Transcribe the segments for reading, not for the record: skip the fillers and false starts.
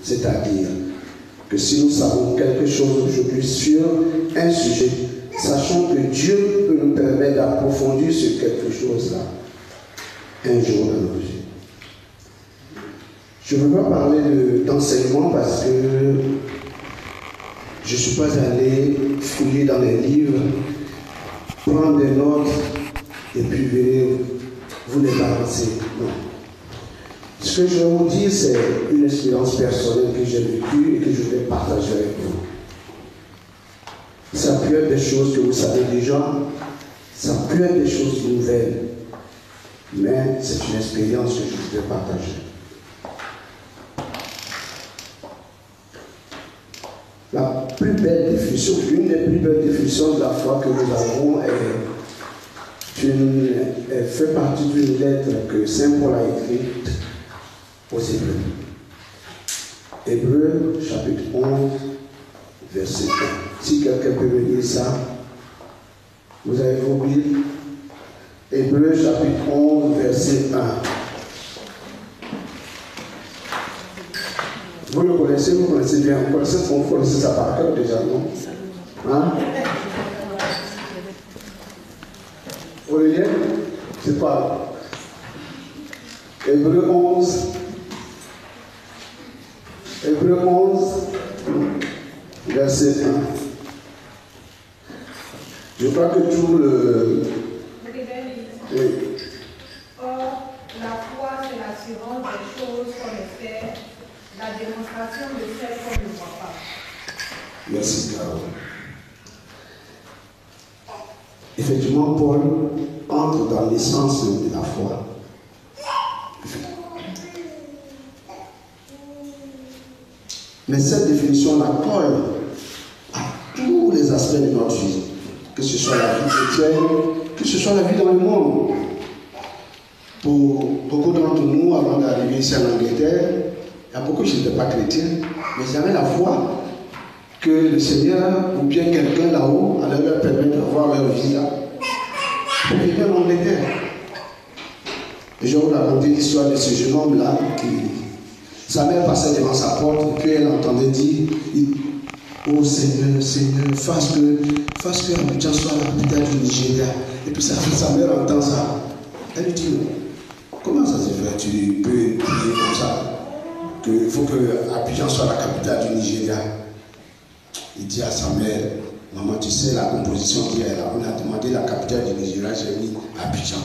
C'est-à-dire que si nous savons quelque chose aujourd'hui sur un sujet, sachons que Dieu peut nous permettre d'approfondir sur quelque chose-là un jour dans nos vies. Je ne veux pas parler d'enseignement parce que je ne suis pas allé fouiller dans les livres, prendre des notes et puis venir vous les balancer. Non. Ce que je vais vous dire, c'est une expérience personnelle que j'ai vécue et que je vais partager avec vous. Ça peut être des choses que vous savez déjà, ça peut être des choses nouvelles, mais c'est une expérience que je vais partager. La plus belle définition, l'une des plus belles définitions de la foi que nous avons elle fait partie d'une lettre que Saint Paul a écrite aux Hébreux. Hébreux, chapitre 11, verset 1. Si quelqu'un peut me lire ça, vous avez vos Bibles. Hébreux, chapitre 11, verset 1. Vous le connaissez, vous connaissez bien. Vous connaissez ça par cœur déjà, non? Hein? Vous le lire? C'est pas. Hébreux 11. Hébreux 11, verset 1. Je crois que tout le. Oui. Or, la foi, c'est l'assurance des choses qu'on espère, la démonstration de celles qu'on ne voit pas. Merci, Carole. Effectivement, Paul entre dans l'essence de la foi. Mais cette définition-là colle à tous les aspects de notre vie, que ce soit la vie chrétienne, que ce soit la vie dans le monde. Pour beaucoup d'entre nous, avant d'arriver ici en Angleterre, il y a beaucoup qui n'étaient pas chrétiens, mais ils avaient la foi que le Seigneur ou bien quelqu'un là-haut allait leur permettre d'avoir leur visa pour vivre en Angleterre. Et je vais vous raconter l'histoire de ce jeune homme-là qui. Sa mère passait devant sa porte et puis elle entendait dire oh Seigneur, Seigneur, fasse que Abidjan soit la capitale du Nigeria. Et puis sa mère entend ça. Elle lui dit comment ça se fait? Tu peux prier comme ça qu'il faut que Abidjan soit la capitale du Nigeria. Il dit à sa mère maman, tu sais la composition qu'il y a là. On a demandé la capitale du Nigeria, j'ai mis Abidjan.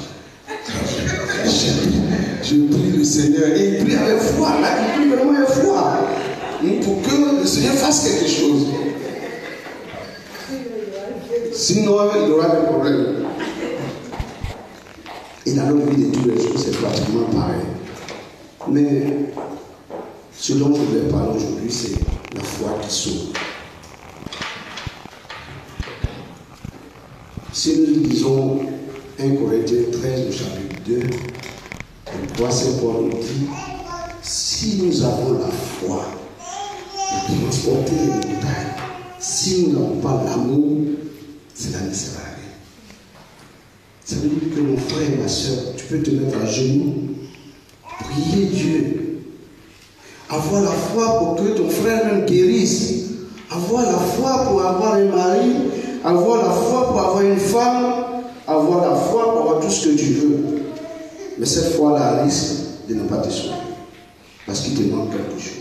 Je prie le Seigneur et il prie avec foi, là, il prie vraiment avec foi pour que le Seigneur fasse quelque chose. Sinon, il aura des problèmes. Et dans notre vie de tous les jours, c'est pratiquement pareil. Mais ce dont je voulais parler aujourd'hui, c'est la foi qui sauve. Si nous lisons 1 Corinthiens 13 au chapitre 2, le 3 Saint Paul nous dit, si nous avons la foi de transporter les montagnes, si nous n'avons pas l'amour, cela ne sert à rien. Ça veut dire que mon frère et ma soeur, tu peux te mettre à genoux, prier Dieu, avoir la foi pour que ton frère même guérisse, avoir la foi pour avoir un mari, avoir la foi pour avoir une femme, avoir la foi pour avoir tout ce que tu veux. Mais cette foi-là risque de ne pas te sauver. Parce qu'il te manque quelque chose.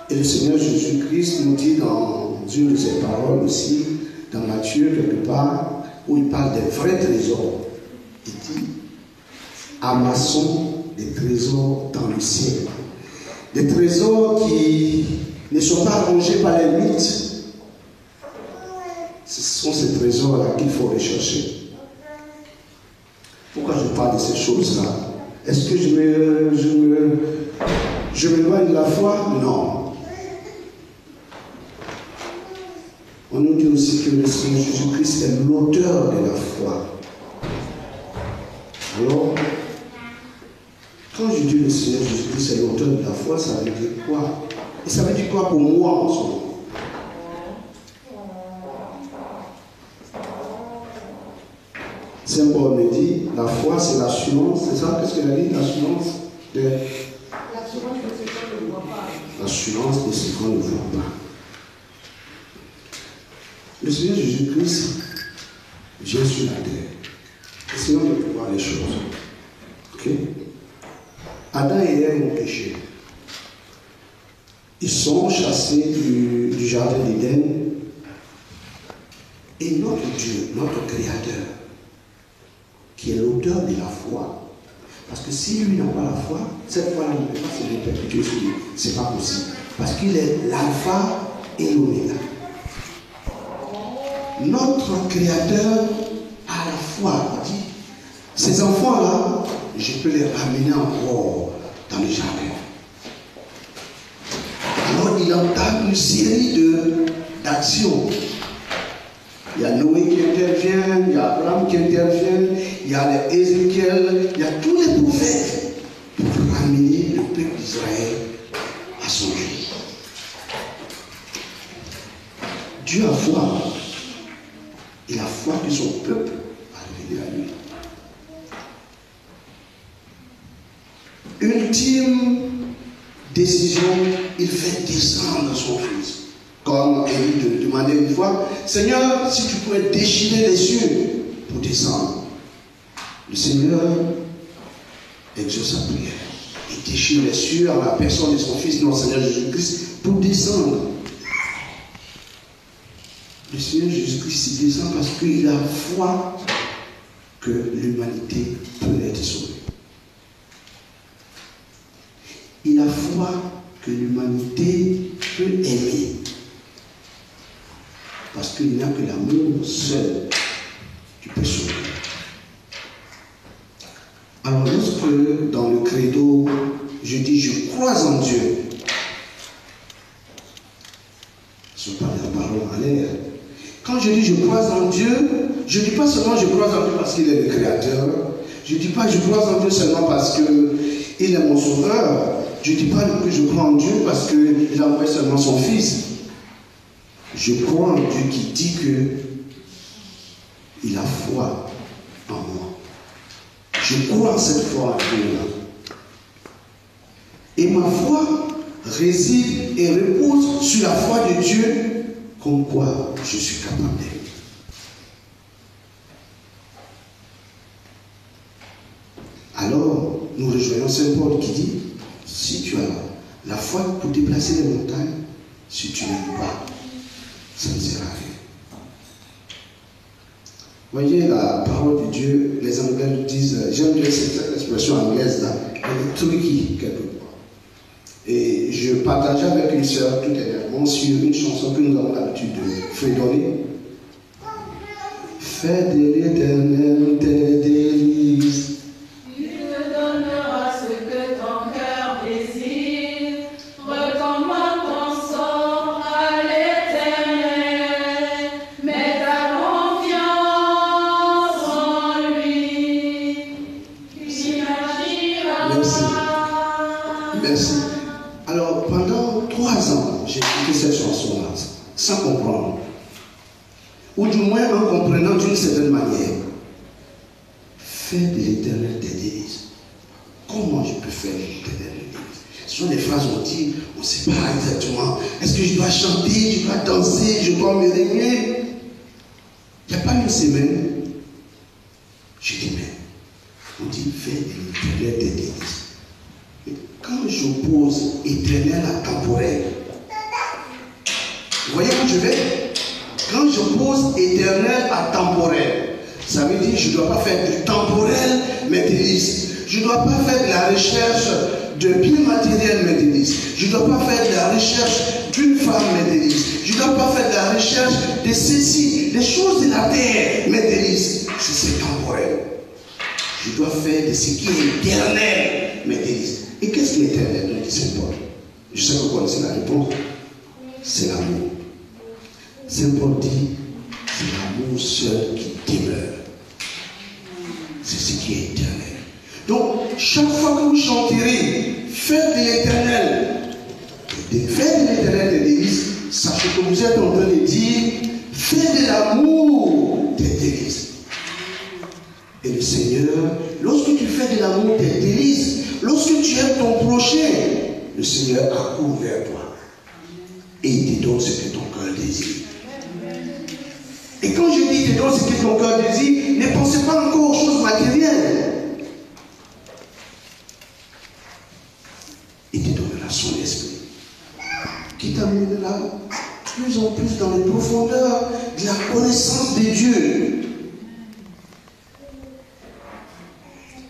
Et le Seigneur Jésus-Christ nous dit dans une de ses paroles aussi, dans Matthieu, quelque part, où il parle des vrais trésors. Il dit, amassons des trésors dans le ciel. Des trésors qui ne sont pas rongés par les mythes. Ce sont ces trésors-là qu'il faut rechercher. Pourquoi je parle de ces choses-là? Est-ce que je m'éloigne de la foi? Non. On nous dit aussi que le Seigneur Jésus-Christ est l'auteur de la foi. Alors, quand je dis le Seigneur Jésus-Christ est l'auteur de la foi, ça veut dire quoi? Et ça veut dire quoi pour moi en ce moment? Saint Paul me dit, la foi c'est l'assurance, c'est ça? Qu'est-ce qu'il a dit? L'assurance de L'assurance de ce qu'on ne voit pas. L'assurance de ce qu'on ne voit pas. Le Seigneur Jésus-Christ vient sur la terre. Essayons de voir les choses. Ok? Adam et Ève ont péché. Ils sont chassés du jardin d'Éden. Et notre Dieu, notre Créateur, qui est l'auteur de la foi, parce que si lui n'a pas la foi, cette foi-là ne peut pas se répercuter sur lui. Ce n'est pas possible. Parce qu'il est l'alpha et l'oméga. Notre Créateur a la foi. Il dit, ces enfants-là, je peux les ramener encore dans le jardin. Alors il entame une série d'actions. Il y a Noé qui intervient, il y a Abraham qui intervient, il y a les Ézéchiel, il y a tous les prophètes pour ramener le peuple d'Israël à son Dieu. Dieu a foi. Il a foi que son peuple va revenir à lui. Ultime décision, il fait descendre son fils. Comme Élie demandait une fois, Seigneur, si tu pouvais déchirer les cieux pour descendre. Le Seigneur exauce sa prière. Il déchire les cieux en la personne de son fils, notre Seigneur Jésus-Christ, pour descendre. Le Seigneur Jésus-Christ descend parce qu'il a foi que l'humanité peut être sauvée. Il a foi que l'humanité peut aimer. Parce qu'il n'y a que l'amour seul qui peut sauver. Alors lorsque dans le credo, je dis je crois en Dieu, ce n'est pas la parole en l'air. Quand je dis je crois en Dieu, je ne dis pas seulement je crois en Dieu parce qu'il est le Créateur. Je ne dis pas je crois en Dieu seulement parce qu'il est mon sauveur. Je ne dis pas que je crois en Dieu parce qu'il a envoyé seulement son Fils. Je crois en Dieu qui dit qu'il a foi en moi. Je crois en cette foi en Dieu-là. Et ma foi réside et repose sur la foi de Dieu, comme quoi je suis capable d'aimer. Alors, nous rejoignons Saint Paul qui dit, si tu as la foi pour déplacer les montagnes, si tu n'aimes pas, ça ne sert à rien. Voyez la parole de Dieu, les Anglais disent, j'aime bien cette expression anglaise là, elle est tricky quelque part. Et je partageais avec une sœur tout dernièrement sur une chanson que nous avons l'habitude de fredonner. Fais de l'Éternel tes délices. Il te donnera ce que ton cœur désire. Recommande ton sort à l'Éternel. Mets ta confiance en lui. Il agira. Merci. Merci. Alors, pendant 3 ans, j'ai écouté cette chanson-là, sans comprendre. Ou du moins en comprenant d'une certaine manière. Fais de l'Éternel tes délices. Comment je peux faire de l'Éternel tes délices? Ce sont des phrases où on dit, on ne sait pas exactement. Est-ce que je dois chanter, je dois danser, je dois me régner? Il n'y a pas une semaine. Je dis, mais on dit, fais de l'Éternel tes délices. Quand j'oppose éternel à temporel, vous voyez où je vais? Quand j'oppose éternel à temporel, ça veut dire que je ne dois pas faire du temporel mes délices. Je ne dois pas faire de la recherche de biens matériels mes délices. Je ne dois pas faire de la recherche d'une femme mes délices. Je ne dois pas faire de la recherche de ceci, des choses de la terre mes délices. C'est temporel. Je dois faire de ce qui est éternel mes délices. Et qu'est-ce qui est éternel, dit Saint Paul? Je sais que vous connaissez la réponse. C'est l'amour. Saint Paul dit, c'est l'amour seul qui demeure. C'est ce qui est éternel. Donc, chaque fois que vous chanterez, faites de l'éternel. Faites de l'éternel des délices. Sachez que vous êtes en train de dire, faites de l'amour des délices. Et le Seigneur, lorsque tu fais de l'amour des délices, lorsque tu aimes ton prochain, Seigneur accourt vers toi et il te donne ce que ton cœur désire. Et quand je dis il te donne ce que ton cœur désire, ne pensez pas encore aux choses matérielles. Il te donnera son esprit qui t'amènera plus en plus dans les profondeurs de la connaissance de Dieu.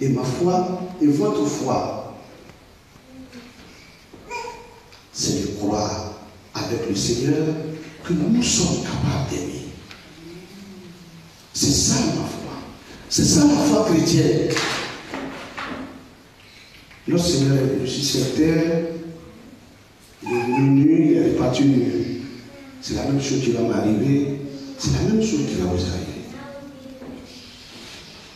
Et ma foi et votre foi, c'est de croire avec le Seigneur que nous sommes capables d'aimer. C'est ça ma foi. C'est ça la foi chrétienne. Notre Seigneur est venu sur cette terre, il est venu nu, il est reparti nu. C'est la même chose qui va m'arriver, c'est la même chose qui va vous arriver.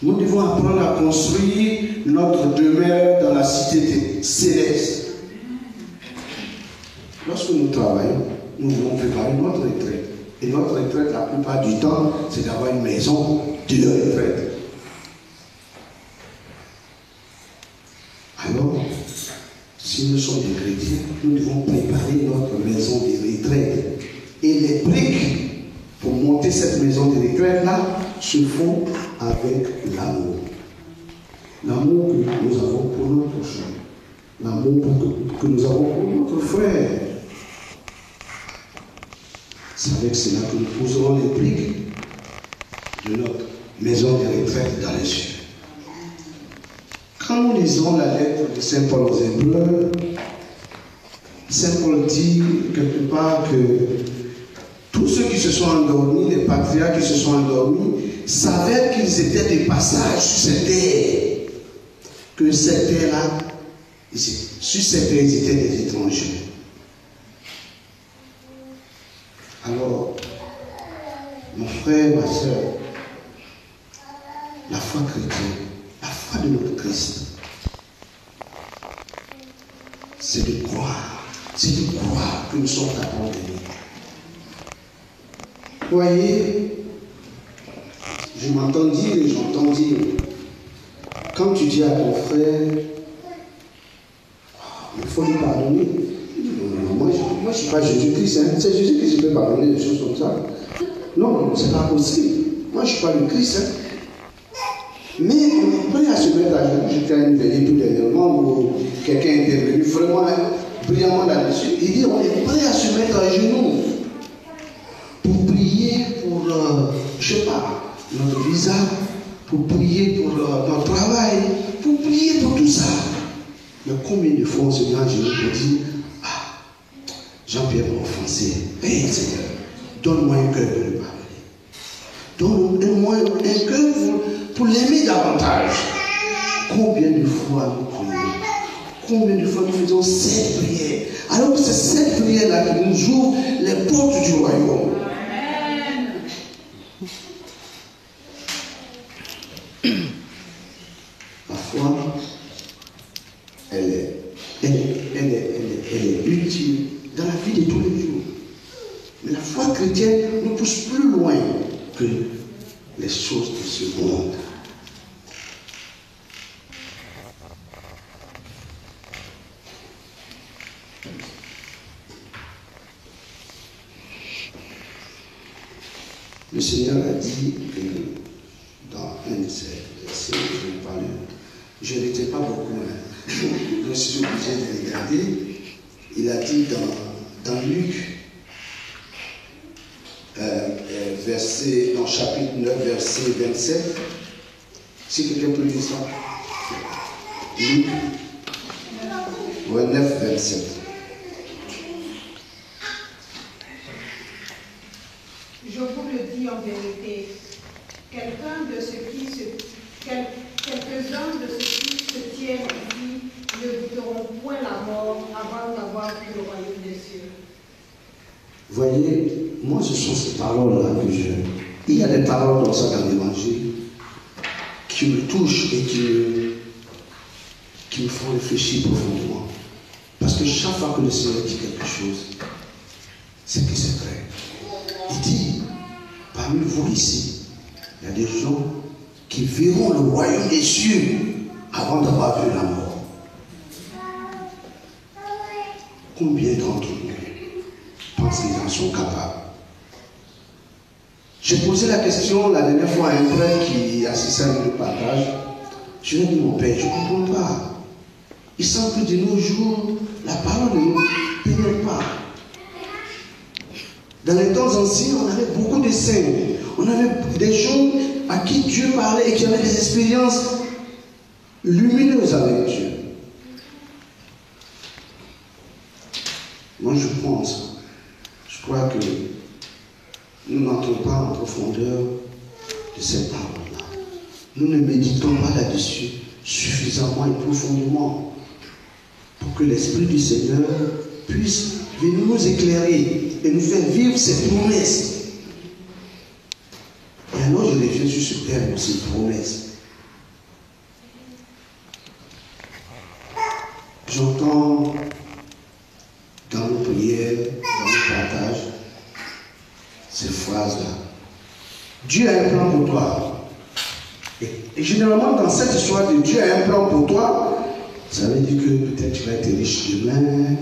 Nous devons apprendre à construire notre demeure dans la cité céleste. Lorsque nous travaillons, nous devons préparer notre retraite. Et notre retraite, la plupart du temps, c'est d'avoir une maison de retraite. Alors, si nous sommes des chrétiens, nous devons préparer notre maison de retraite. Et les briques pour monter cette maison de retraite-là se font avec l'amour. L'amour que nous avons pour notre prochain. L'amour que nous avons pour notre frère. C'est avec cela que nous poserons les briques de notre maison de retraite dans les cieux. Quand nous lisons la lettre de Saint Paul aux Hébreux, Saint Paul dit quelque part que tous ceux qui se sont endormis, les patriarches qui se sont endormis, savaient qu'ils étaient des passages sur cette terre. Que cette terre-là, sur cette terre, ils étaient des étrangers. Alors, mon frère, ma soeur, la foi chrétienne, la foi de notre Christ, c'est de croire que nous sommes capables d'aimer. Voyez, je m'entends dire et j'entends dire, quand tu dis à ton frère, il faut lui pardonner. Moi, je ne suis pas Jésus-Christ, hein. C'est Jésus qui peut pardonner des choses comme ça. Non, c'est pas possible. Moi, je ne suis pas le Christ. Hein. Mais on est prêt à se mettre à genoux. J'étais à une veillée tout dernièrement où quelqu'un est venu vraiment brillamment là-dessus. Il dit, on est prêt à se mettre à genoux pour prier pour, je ne sais pas, notre visa, pour prier pour notre travail, pour prier pour tout ça. Mais combien de fois on se met à genoux pour dire, ah, Jean-Pierre m'a offensé. Hey, Seigneur, donne-moi un cœur de le pardonner. Donne-moi un cœur pour l'aimer davantage. Combien de fois nous prions? Combien de fois nous faisons cette prière? Alors que c'est cette prière-là qui nous ouvre les portes du royaume. La foi, elle est utile dans la vie de tous les jours. Mais la foi chrétienne nous pousse plus loin que les choses de ce monde. Le Seigneur a dit que dans un de ces versets, je vais parler, je n'étais pas beaucoup, hein. Je suis obligé de regarder. Il a dit dans Luc, dans chapitre 9, verset 27, si quelqu'un peut lire ça. Luc 9, 27. Je vous le dis en vérité, quelques-uns de ceux qui se tiennent ici ne goûteront point la mort avant d'avoir vu le royaume des cieux. Voyez, moi ce sont ces paroles-là que je... Il y a des paroles comme ça dans l'évangile qui me touchent et qui me font réfléchir profondément. Parce que chaque fois que le Seigneur dit quelque chose, c'est que c'est vrai. Il dit, parmi vous ici, il y a des gens qui verront le royaume des cieux avant d'avoir vu la mort. Combien d'entre nous pensent qu'ils en sont capables? J'ai posé la question la dernière fois à un frère qui assistait à notre partage. Je lui ai dit, mon père, je ne comprends pas. Il semble que de nos jours, la parole ne nous pénètre pas. Dans les temps anciens, on avait beaucoup de saints. On avait des gens à qui Dieu parlait et qui avaient des expériences lumineuses avec Dieu. Moi, je crois que nous n'entrons pas en profondeur de cette parole-là. Nous ne méditons pas là-dessus suffisamment et profondément pour que l'Esprit du Seigneur puisse venir nous éclairer et nous faire vivre ces promesses. Et alors je reviens sur ce terme, ces promesses. J'entends dans nos prières, dans nos partages, ces phrases-là. Dieu a un plan pour toi. Et généralement, dans cette histoire de Dieu a un plan pour toi, ça veut dire que peut-être tu vas être riche demain,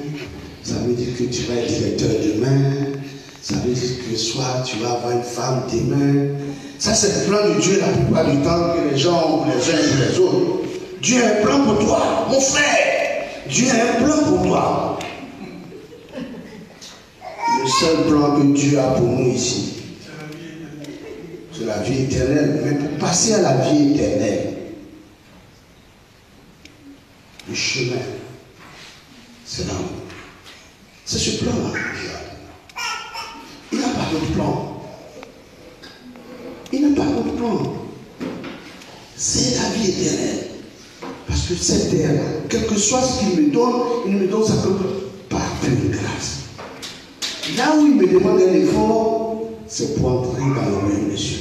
ça veut dire que tu vas être directeur demain, ça veut dire que soit tu vas avoir une femme demain. Ça, c'est le plan de Dieu la plupart du temps que les gens ont les uns et les autres. Dieu a un plan pour toi, mon frère. Dieu a un plan pour toi. Le seul plan que Dieu a pour nous ici, c'est la vie éternelle. Mais pour passer à la vie éternelle, le chemin, c'est l'amour. C'est ce plan-là. Il n'a pas d'autre plan. Il n'a pas d'autre plan. C'est la vie éternelle. Parce que cette terre-là, quel que soit ce qu'il me donne, il me donne ça par pure grâce. Là où il me demande un effort, c'est pour entrer dans le royaume des cieux.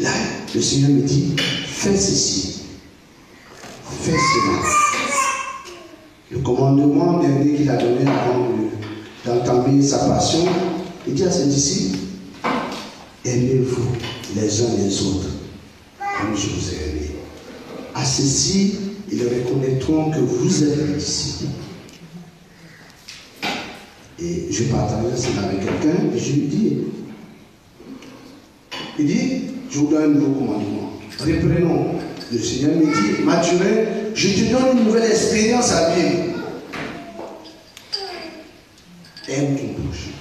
Là, le Seigneur me dit, fais ceci, fais cela. Le commandement dernier qu'il a donné avant d'entamer sa passion, il dit à ses disciples, aimez-vous les uns les autres, comme je vous ai aimé. À ceci, ils reconnaîtront que vous êtes mes disciples. Et je partageais cela avec quelqu'un et je lui dis, je vous donne un nouveau commandement. Reprenons. Le Seigneur me dit, Mathurin, je te donne une nouvelle expérience à vivre. Aime ton prochain.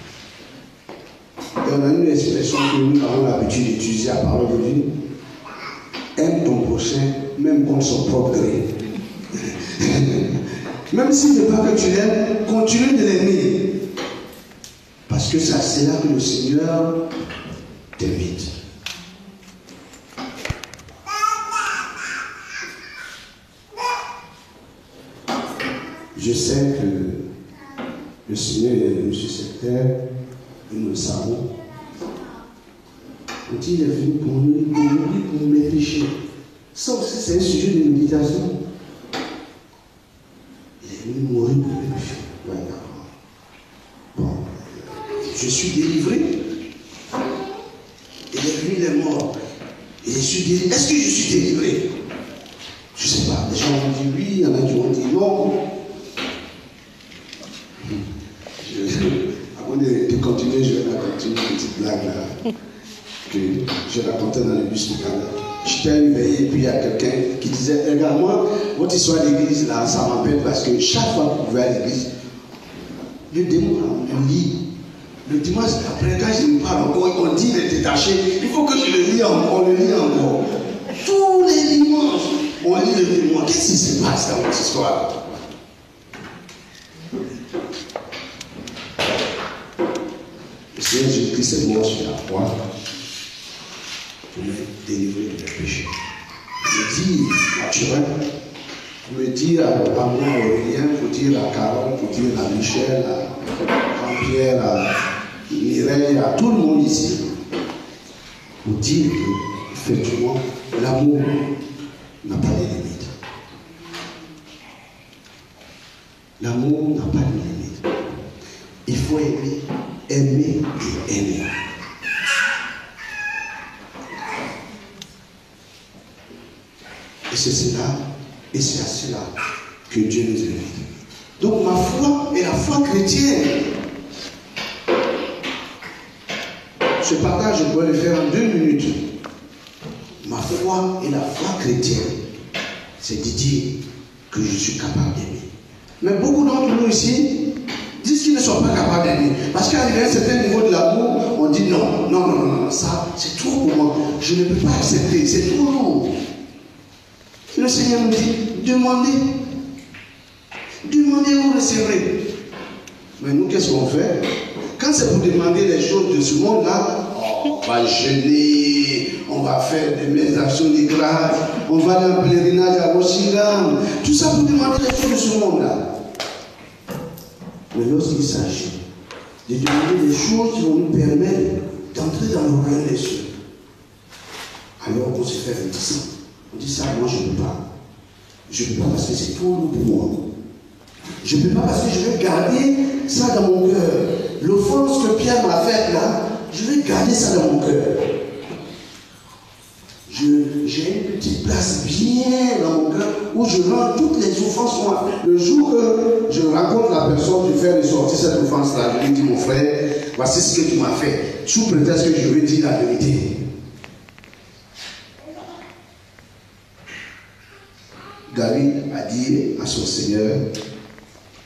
Et on a une expression que nous avons l'habitude d'utiliser à parole de Dieu. Aime ton prochain, même contre son propre gré. Même s'il n'est pas que tu l'aimes, continue de l'aimer. Parce que c'est là que le Seigneur t'invite. Je sais que le Seigneur est venu sur cette terre, et nous le savons. Quand il est venu pour nous, pour mes péchés. Ça aussi, c'est un sujet de méditation. Il est venu mourir pour mes péchés. Ouais, d'accord. Bon. Je suis délivré. Il est venu, il est mort. Et je suis délivré. Est-ce que je suis délivré? Je ne sais pas. Les gens ont dit oui, il y en a qui ont dit non. Avant de continuer, je vais raconter une petite blague là, que je racontais dans le bus de Canada. J'étais réveillé, puis il y a quelqu'un qui disait, regarde, moi, votre histoire d'église là, ça m'appelle parce que chaque fois que vous pouvez à l'église, le démon on lit. Le dimanche après, quand je me parle encore, on dit de détacher, il faut que je le lis encore, on le lit encore. Tous les dimanches, on lit le démon. Qu'est-ce qui se passe dans votre histoire? Le Seigneur Jésus-Christ est mort sur la croix pour me délivrer de mes péchés. Je dis naturel, pour me dire à moi, Aurélien, pour dire à Carole, pour dire à Michel, à Jean-Pierre, à Mireille, à tout le monde ici, pour dire que, effectivement, l'amour n'a pas de limite. L'amour n'a pas de limite. Il faut aimer, aimer et aimer. Et c'est cela, et c'est à cela que Dieu nous invite. Donc ma foi foi chrétienne. Ce partage, je pourrais le faire en 2 minutes. Ma foi et la foi chrétienne, c'est de dire que je suis capable d'aimer. Mais beaucoup d'entre nous ici disent qu'ils ne sont pas capables d'aimer. Parce qu'à un certain niveau de l'amour, on dit non, non, non, non, ça c'est trop pour moi. Je ne peux pas accepter, c'est trop long. Le Seigneur nous dit, demandez. Demandez, vous recevrez. Mais nous, qu'est-ce qu'on fait? Quand c'est pour demander les choses de ce monde-là, on va jeûner, on va faire des messes d'actions de grâce, on va aller en pèlerinage à Washington, tout ça pour demander les choses de ce monde-là. Mais lorsqu'il s'agit de demander des choses qui vont nous permettre d'entrer dans le royaume des cieux, alors on se fait réticent. On dit ça, moi je ne peux pas. Je ne peux pas parce que c'est trop lourd pour moi. Je ne peux pas parce que je vais garder ça dans mon cœur. L'offense que Pierre m'a faite là, je vais garder ça dans mon cœur. J'ai une petite place bien dans mon cœur où je rends toutes les offenses moi. Le jour que je rencontre la personne, je fais ressortir cette offense-là, je lui dis, mon frère, voici ce que tu m'as fait, sous prétexte que je vais dire la vérité. David a dit à son Seigneur,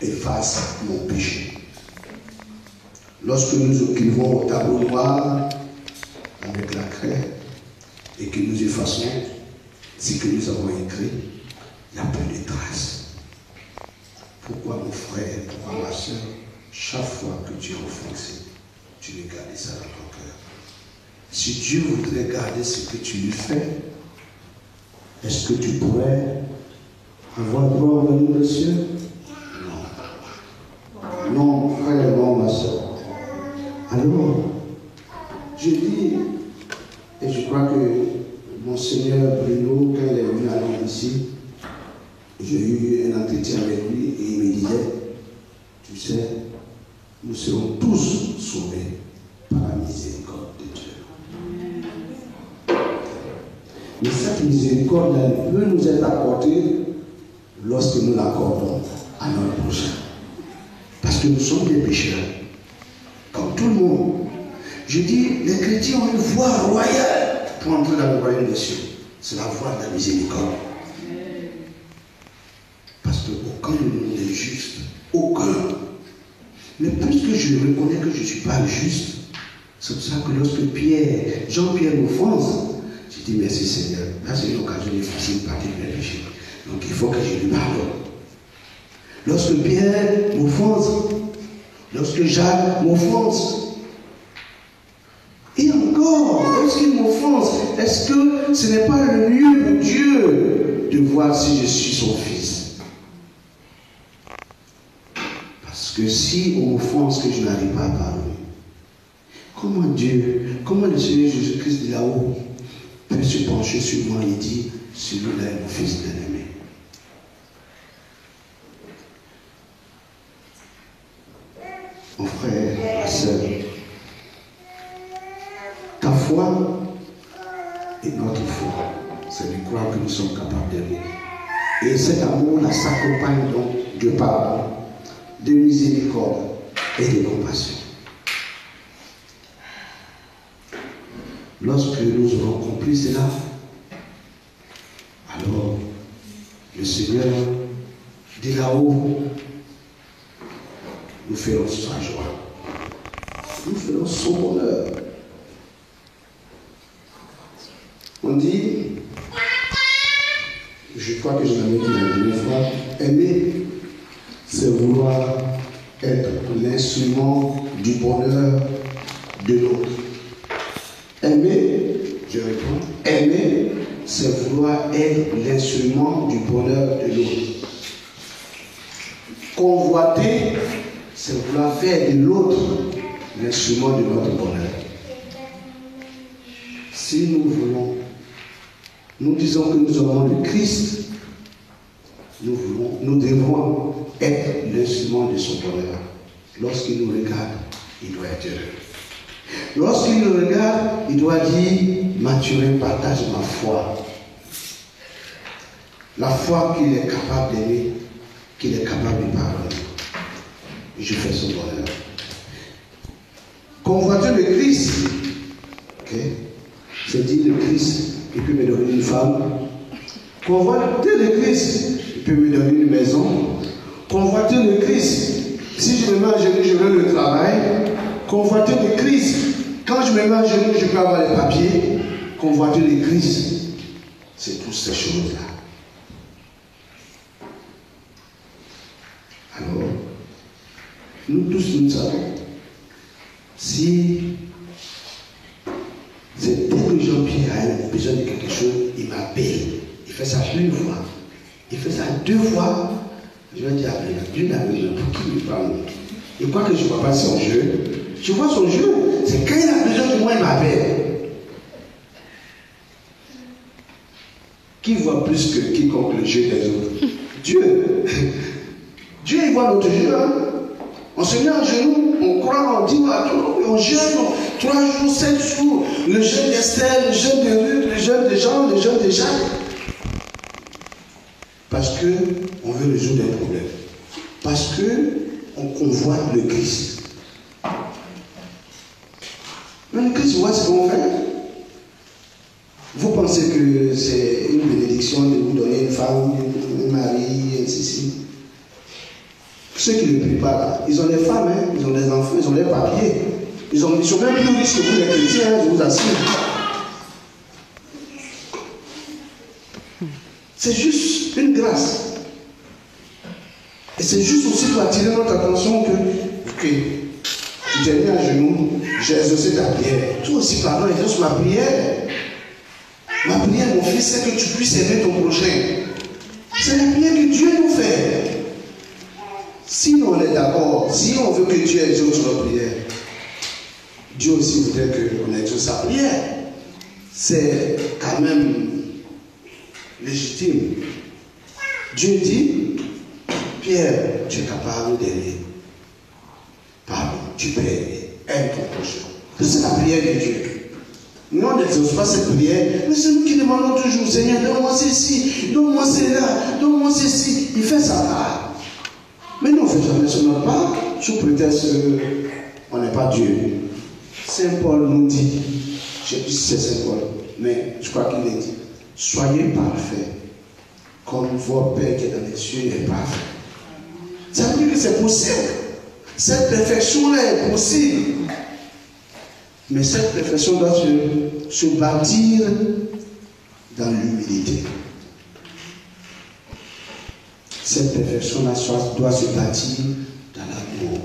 efface mon péché. Lorsque nous écrivons au tableau noir avec la craie et que nous effaçons ce que nous avons écrit, il y a peu de traces. Pourquoi mon frère, pourquoi ma soeur, chaque fois que tu es offensé, tu veux garder ça dans ton cœur? Si Dieu voudrait garder ce que tu lui fais, est-ce que tu pourrais avoir droit au royaume des cieux? Non. Non, frère, non, ma soeur. Alors, je dis, et je crois que mon Seigneur Bruno, quand il est venu à Londres ici, j'ai eu un entretien avec lui et il me disait, tu sais, nous serons tous sauvés par la miséricorde de Dieu. Mais cette miséricorde, elle peut nous être apportée lorsque nous l'accordons à notre prochain. Parce que nous sommes des pécheurs. Comme tout le monde. Je dis, les chrétiens ont une voie royale pour entrer dans le royaume des cieux. C'est la voie de la miséricorde. Parce qu'aucun de nous n'est juste. Aucun. Mais puisque je reconnais que je ne suis pas juste, c'est pour ça que lorsque Jean-Pierre m'offense, je dis merci Seigneur. Là c'est une occasion d'effacer une partie de mes péchés. Donc il faut que je lui pardonne. Lorsque Pierre m'offense, lorsque Jacques m'offense, et encore, lorsqu'il m'offense, est-ce que ce n'est pas le mieux pour Dieu de voir si je suis son fils? Parce que si on m'offense que je n'arrive pas à pardonner, comment le Seigneur Jésus-Christ de là-haut peut se pencher sur moi et dire, celui-là est mon fils bien-aimé? Mon frère, ma soeur, ta foi et notre foi, c'est de croire que nous sommes capables d'aimer. Et cet amour-là s'accompagne donc de pardon, de miséricorde et de compassion. Lorsque nous aurons compris cela, alors le Seigneur de là-haut nous ferons sa joie. Nous ferons son bonheur. On dit, je crois que je l'avais dit la dernière fois, aimer, c'est vouloir être l'instrument du bonheur de l'autre. Aimer, je réponds, aimer, c'est vouloir être l'instrument du bonheur de l'autre. Convoiter, c'est vouloir faire de l'autre l'instrument de notre bonheur. Si nous disons que nous avons le Christ, nous devons être l'instrument de son bonheur. Lorsqu'il nous regarde, il doit être heureux. Lorsqu'il nous regarde, il doit dire, Mathurin, partage ma foi. La foi qu'il est capable d'aimer, qu'il est capable de pardonner. je fais son bonheur. Convoiter le Christ, okay. C'est dire le Christ, il peut me donner une femme. Convoiter le Christ, il peut me donner une maison. Convoiter le Christ, si je me mets à genoux, je veux le travail. Convoiter le Christ, quand je me mets à genoux, je peux avoir les papiers. Convoiter le Christ, c'est toutes ces choses-là. Alors, nous tous, nous savons, si c'est dès que Jean-Pierre a besoin de quelque chose, il m'appelle. Il fait ça une fois. Il fait ça 2 fois. Je vais dire, Dieu n'a besoin pour qui il parle. Et quoi que je ne vois pas son jeu, je vois son jeu. C'est quand il a besoin de moi, il m'appelle. Qui voit plus que quiconque le jeu des autres? Dieu. Dieu, il voit notre jeu. Hein? On se met à genoux, on croit, on dit, on jeûne 3 jours, 7 jours. Le jeûne d'Esther, le jeûne de Ruth, le jeûne de Jean, le jeûne de Jacques. Parce qu'on veut résoudre un problème. Parce qu'on convoite le Christ. Mais le Christ voit ce qu'on fait. Vous pensez que c'est une bénédiction de vous donner une femme, un mari, et ceci. Ceux qui ne prient pas là, ils ont des femmes, hein, ils ont des enfants, ils ont des papiers. Ils sont même plus riches que vous les chrétiens, hein, je vous assure. C'est juste une grâce. Et c'est juste aussi pour attirer notre attention que tu t'es mis à genoux, j'ai exaucé ta prière. Toi aussi, pardon, exauce ma prière. Ma prière, mon fils, c'est que tu puisses aimer ton prochain. C'est la prière que Dieu nous fait. Si on est d'accord, si on veut que Dieu exauce notre prière, Dieu aussi voudrait qu'on exauce sa prière. C'est quand même légitime. Dieu dit, Pierre, tu es capable d'aimer. Pardon, tu peux aimer. Aime ton prochain. C'est la prière de Dieu. Nous, on n'exauce pas cette prière, mais c'est nous qui demandons toujours, Seigneur, donne-moi ceci, donne-moi cela, donne-moi ceci. Il fait sa part. Mais nous, on ne fait jamais sur notre part, sous prétexte qu'on n'est pas Dieu. Saint Paul nous dit, je ne sais plus si c'est Saint Paul, mais je crois qu'il est dit, soyez parfaits, comme votre Père qui est dans les cieux est parfait. Ça veut dire que c'est possible. Cette perfection-là est possible. Mais cette perfection doit se bâtir dans l'humilité. Cette perfection-là doit se bâtir dans l'amour,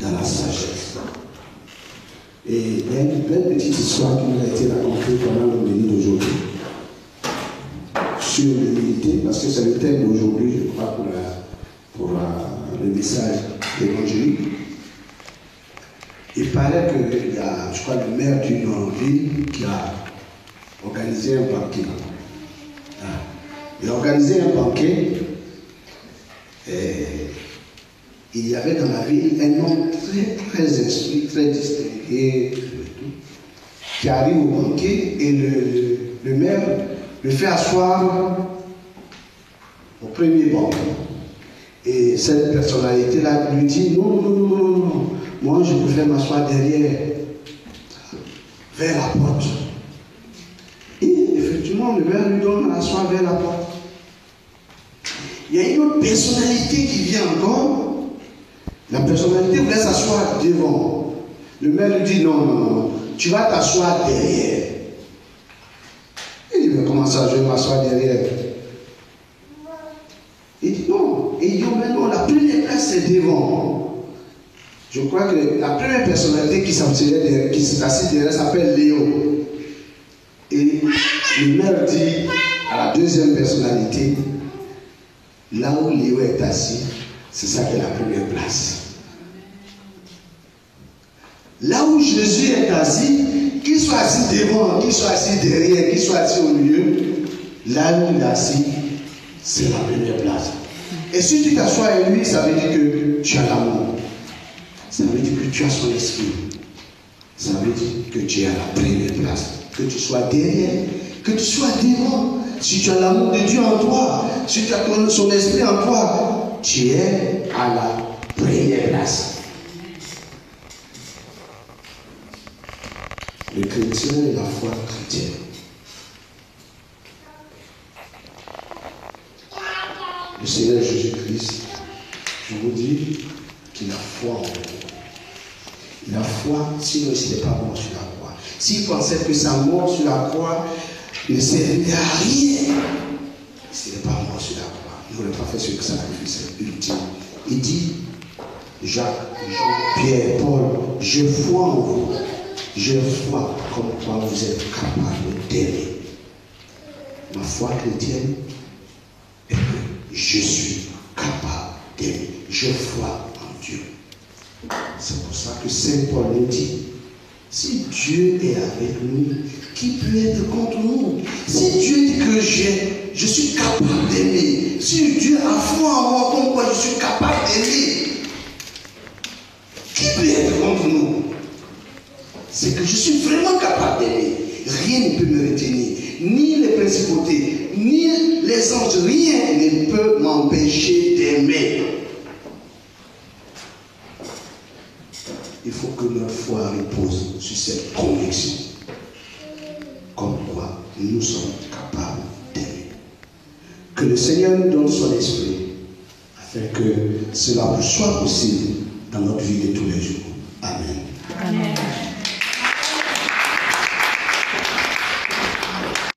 dans la sagesse. Et il y a une belle petite histoire qui nous a été racontée pendant le menu d'aujourd'hui. Sur l'humilité, parce que c'est le thème d'aujourd'hui, je crois, pour le message évangélique. Il paraît qu'il y a, je crois, le maire d'une ville qui a organisé un banquet. Il a organisé un banquet et il y avait dans la ville un homme très instruit, très distingué, qui arrive au banquet et le maire le fait asseoir au premier banc. Et cette personnalité-là lui dit non, moi je préfère m'asseoir derrière, vers la porte. Et effectivement, le maire lui donne à s'asseoir vers la porte. Il y a une autre personnalité qui vient encore. La personnalité voulait s'asseoir devant. Le maire lui dit non, tu vas t'asseoir derrière. Il dit, mais comment ça, je vais m'asseoir derrière? Il dit non. Et il dit, mais non, la première place c'est devant. Je crois que la première personnalité qui s'est assise derrière s'appelle Léo. Et le maire dit à la deuxième personnalité, là où Léo est assis, c'est ça qui est la première place. Là où Jésus est assis, qu'il soit assis devant, qu'il soit assis derrière, qu'il soit assis au milieu, là où il est assis, c'est la première place. Et si tu t'assois avec lui, ça veut dire que tu as l'amour. Ça veut dire que tu as son esprit. Ça veut dire que tu es à la première place. Que tu sois derrière, que tu sois devant. Si tu as l'amour de Dieu en toi, si tu as son esprit en toi, tu es à la première place. Le chrétien et la foi chrétienne. Le Seigneur Jésus-Christ, je vous dis qu'il a foi en vous. La foi, sinon il n'était pas mort sur la croix. S'il pensait que sa mort sur la croix ne servait à rien, il n'était pas mort sur la croix. Il ne voulait pas faire ce sacrifice ultime. Il dit, Jacques, Jean, Pierre, Paul, je vois en vous. Je vois comme quoi vous êtes capable d'aimer. Ma foi chrétienne est que je suis capable d'aimer. Je vois en Dieu. C'est pour ça que Saint Paul nous dit, si Dieu est avec nous, qui peut être contre nous? Si Dieu dit que je suis capable d'aimer, si Dieu a foi en moi comme quoi je suis capable d'aimer, qui peut être contre nous? C'est que je suis vraiment capable d'aimer. Rien ne peut me retenir. Ni les principautés, ni les anges, rien ne peut m'empêcher d'aimer. Il faut que notre foi repose sur cette conviction. Comme quoi nous sommes capables d'aimer. Que le Seigneur nous donne son esprit afin que cela soit possible dans notre vie de tous les jours. Amen. Amen.